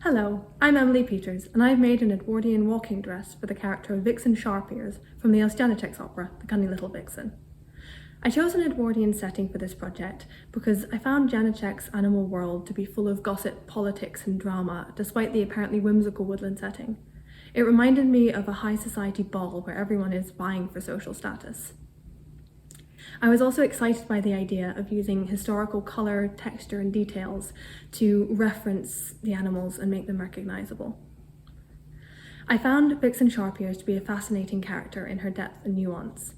Hello, I'm Emily Pieters, and I've made an Edwardian walking dress for the character Vixen Pieters from the Janacek's opera, The Cunning Little Vixen. I chose an Edwardian setting for this project because I found Janacek's animal world to be full of gossip, politics and drama, despite the apparently whimsical woodland setting. It reminded me of a high society ball where everyone is vying for social status. I was also excited by the idea of using historical colour, texture and details to reference the animals and make them recognisable. I found Vixen Pieters to be a fascinating character in her depth and nuance.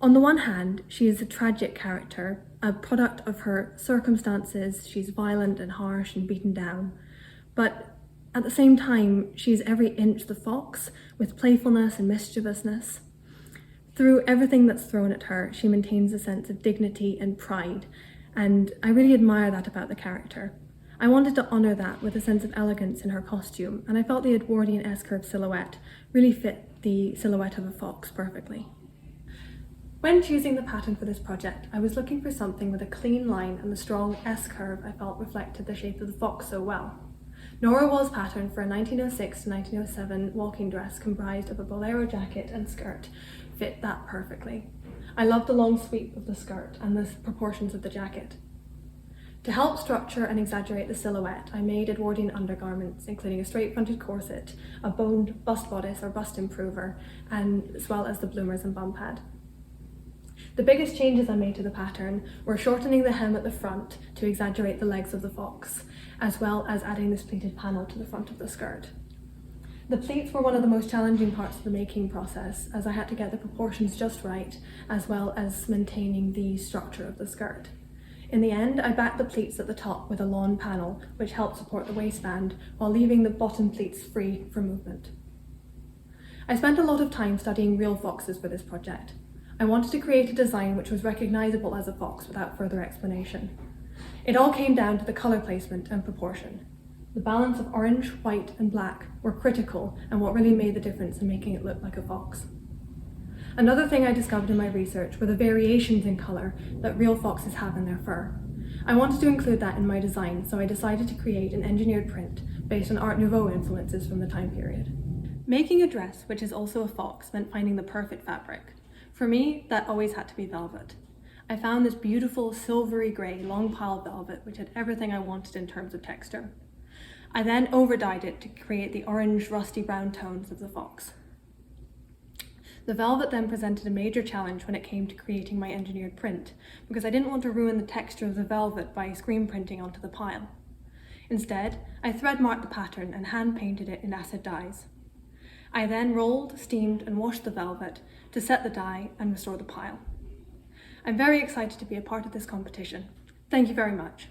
On the one hand, she is a tragic character, a product of her circumstances. She's violent and harsh and beaten down, but at the same time, she's every inch the fox, with playfulness and mischievousness. Through everything that's thrown at her, she maintains a sense of dignity and pride, and I really admire that about the character. I wanted to honour that with a sense of elegance in her costume, and I felt the Edwardian S-curve silhouette really fit the silhouette of a fox perfectly. When choosing the pattern for this project, I was looking for something with a clean line and the strong S-curve I felt reflected the shape of the fox so well. Nora Wall's pattern for a 1906 to 1907 walking dress comprised of a bolero jacket and skirt fit that perfectly. I loved the long sweep of the skirt and the proportions of the jacket. To help structure and exaggerate the silhouette, I made Edwardian undergarments, including a straight-fronted corset, a boned bust bodice or bust improver, and as well as the bloomers and bum pad. The biggest changes I made to the pattern were shortening the hem at the front to exaggerate the legs of the fox, as well as adding this pleated panel to the front of the skirt. The pleats were one of the most challenging parts of the making process, as I had to get the proportions just right, as well as maintaining the structure of the skirt. In the end, I backed the pleats at the top with a lawn panel, which helped support the waistband, while leaving the bottom pleats free for movement. I spent a lot of time studying real foxes for this project. I wanted to create a design which was recognisable as a fox without further explanation. It all came down to the colour placement and proportion. The balance of orange, white and black were critical and what really made the difference in making it look like a fox. Another thing I discovered in my research were the variations in colour that real foxes have in their fur. I wanted to include that in my design, so I decided to create an engineered print based on Art Nouveau influences from the time period. Making a dress which is also a fox meant finding the perfect fabric. For me, that always had to be velvet. I found this beautiful silvery grey long pile velvet which had everything I wanted in terms of texture. I then over-dyed it to create the orange rusty brown tones of the fox. The velvet then presented a major challenge when it came to creating my engineered print, because I didn't want to ruin the texture of the velvet by screen printing onto the pile. Instead, I thread marked the pattern and hand painted it in acid dyes. I then rolled, steamed and washed the velvet to set the dye and restore the pile. I'm very excited to be a part of this competition. Thank you very much.